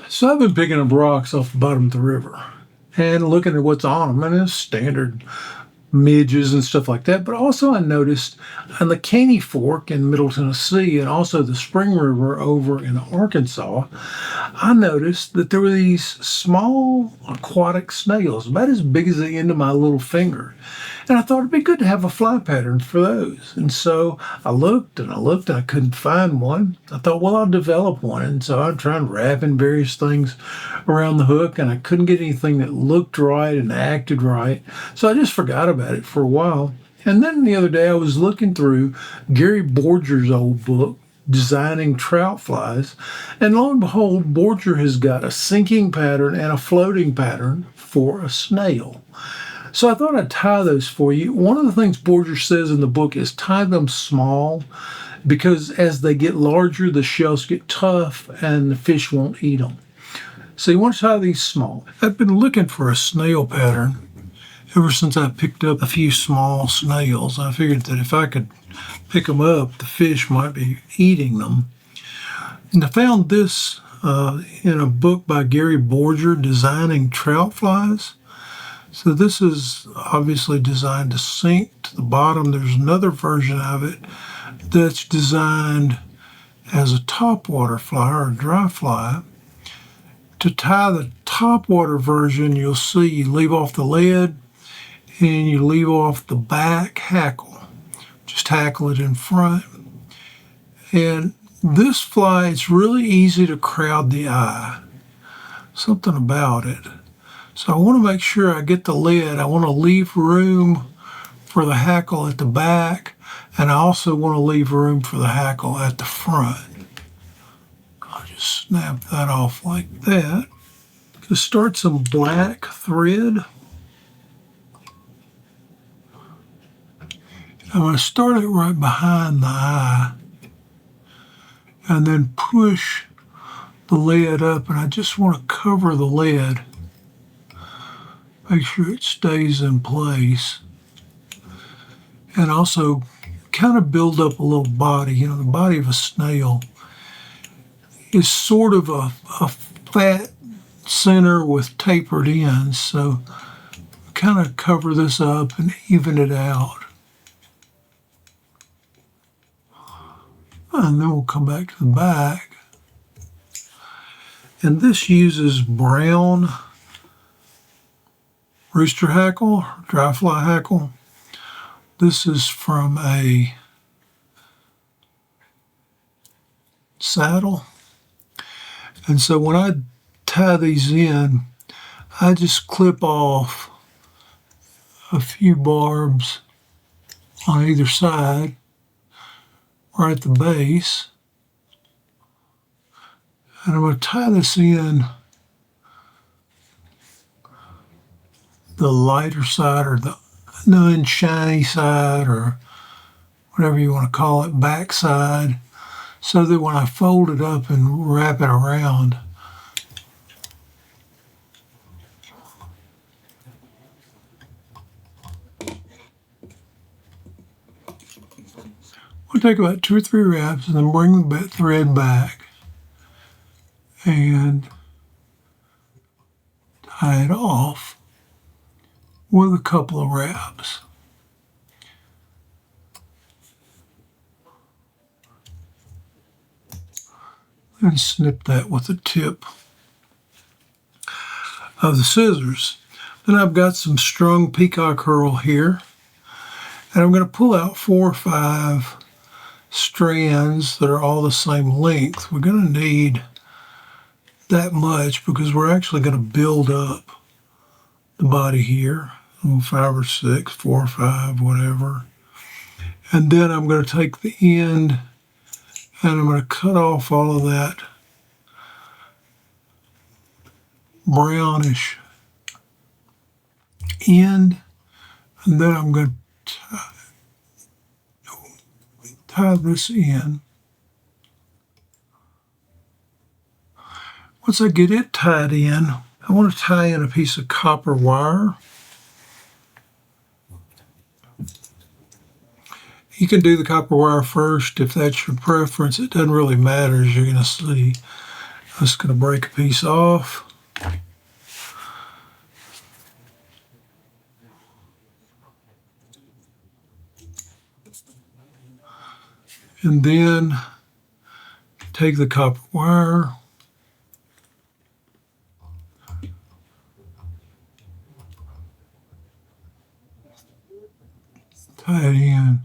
So I've been picking up rocks off the bottom of the river and looking at what's on them, and it's standard midges and stuff like that. But also, I noticed on the Caney Fork in Middle Tennessee and also the Spring River over in Arkansas, I noticed that there were these small aquatic snails, about as big as the end of my little finger. And I thought it'd be good to have a fly pattern for those. And so I looked and I looked and I couldn't find one. I thought, well, I'll develop one. And so I tried wrapping various things around the hook and I couldn't get anything that looked right and acted right. So I just forgot about it for a while. And then the other day I was looking through Gary Borger's old book, Designing Trout Flies, and lo and behold, Borger has got a sinking pattern and a floating pattern for a snail. So I thought I'd tie those for you. One of the things Borger says in the book is tie them small because as they get larger, the shells get tough and the fish won't eat them. So you want to tie these small. I've been looking for a snail pattern ever since I picked up a few small snails. I figured that if I could pick them up, the fish might be eating them. And I found this in a book by Gary Borger, Designing Trout Flies. So this is obviously designed to sink to the bottom. There's another version of it that's designed as a topwater fly or a dry fly. To tie the topwater version, you'll see you leave off the lead and you leave off the back hackle. Just hackle it in front. And this fly, it's really easy to crowd the eye. Something about it. So I want to make sure I get the lid. I want to leave room for the hackle at the back, and I also want to leave room for the hackle at the front. I'll just snap that off like that. Just start some black thread. I'm going to start it right behind the eye and then push the lid up, and I just want to cover the lid. Make sure it stays in place. And also kind of build up a little body. You know, the body of a snail is sort of a fat center with tapered ends. So kind of cover this up and even it out. And then we'll come back to the back. And this uses brown rooster hackle, dry fly hackle. This is from a saddle. And so when I tie these in, I just clip off a few barbs on either side, right at the base. And I'm going to tie this in the lighter side or the non-shiny side or whatever you want to call it, back side, so that when I fold it up and wrap it around, we'll take about 2 or 3 wraps and then bring the thread back and tie it off with a couple of wraps. And snip that with the tip of the scissors. Then I've got some strung peacock herl here, and I'm going to pull out 4 or 5 strands that are all the same length. We're going to need that much because we're actually going to build up the body here. 5 or 6, 4 or 5, whatever. And then I'm going to take the end and I'm going to cut off all of that brownish end, and then I'm going to tie this in. Once I get it tied in, I want to tie in a piece of copper wire. You can do the copper wire first if that's your preference. It doesn't really matter, as you're going to see. Just going to break a piece off. And then take the copper wire, tie it in,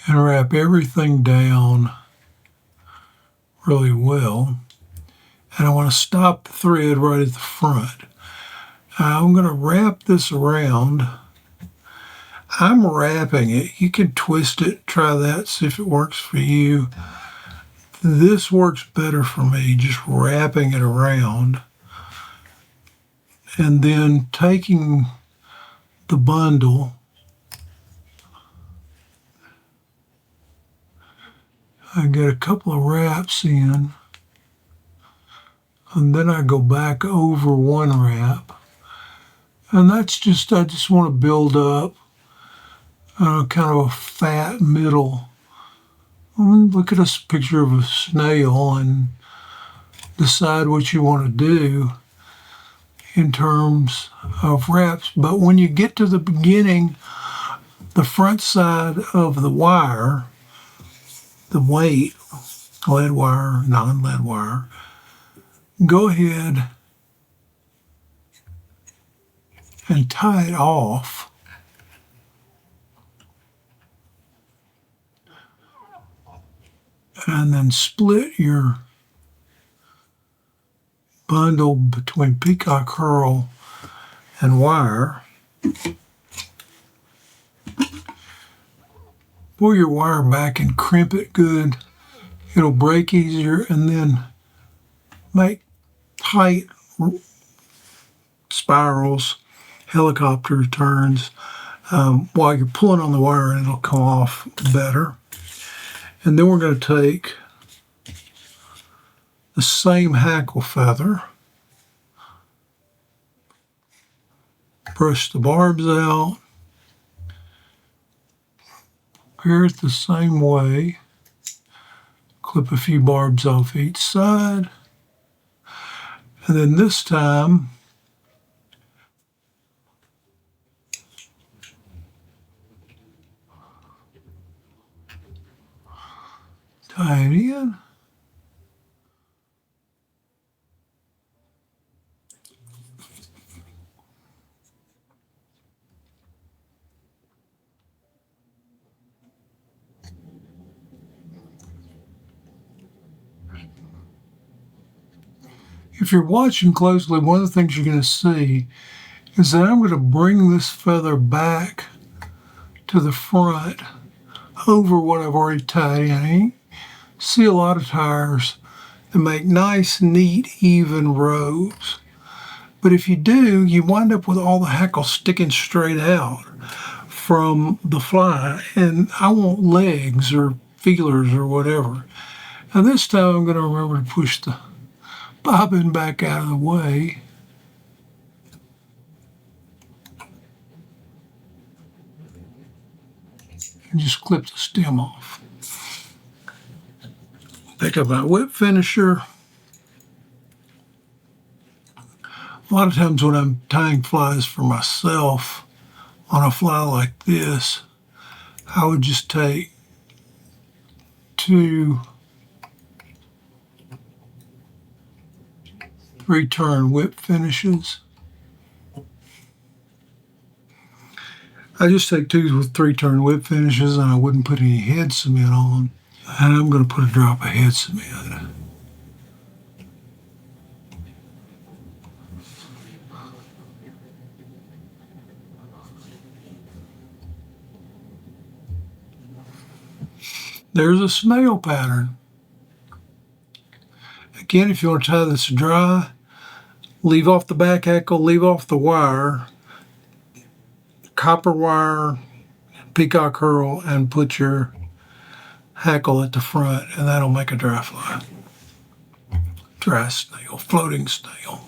and wrap everything down really well. And I want to stop the thread right at the front. I'm going to wrap this around. I'm wrapping it. You can twist it, try that, see if it works for you. This works better for me, just wrapping it around. And then taking the bundle, I get a couple of wraps in, and then I go back over one wrap. And that's just, I just want to build up kind of a fat middle. Look at this picture of a snail and decide what you want to do in terms of wraps. But when you get to the beginning, the front side of the wire, the weight, lead wire, non-lead wire, go ahead and tie it off. And then split your bundle between peacock herl and wire. Pull your wire back and crimp it good. It'll break easier, and then make tight spirals, helicopter turns while you're pulling on the wire, and it'll come off better. And then we're going to take the same hackle feather, brush the barbs out, prepare it the same way, clip a few barbs off each side, and then this time tie it in. If you're watching closely, one of the things you're going to see is that I'm going to bring this feather back to the front over what I've already tied in. See a lot of tires that make nice, neat, even rows. But if you do, you wind up with all the hackle sticking straight out from the fly, and I want legs or feelers or whatever. Now this time I'm going to remember to push the bobbin back out of the way. And just clip the stem off. Pick up my whip finisher. A lot of times when I'm tying flies for myself on a fly like this, I would just take 2 3-turn whip finishes. I just take 2 3-turn whip finishes, and I wouldn't put any head cement on. And I'm going to put a drop of head cement. There's a snail pattern. Again, if you want to tie this dry, leave off the back hackle, leave off the wire, copper wire, peacock herl, and put your hackle at the front, and that'll make a dry fly. Dry snail, floating snail.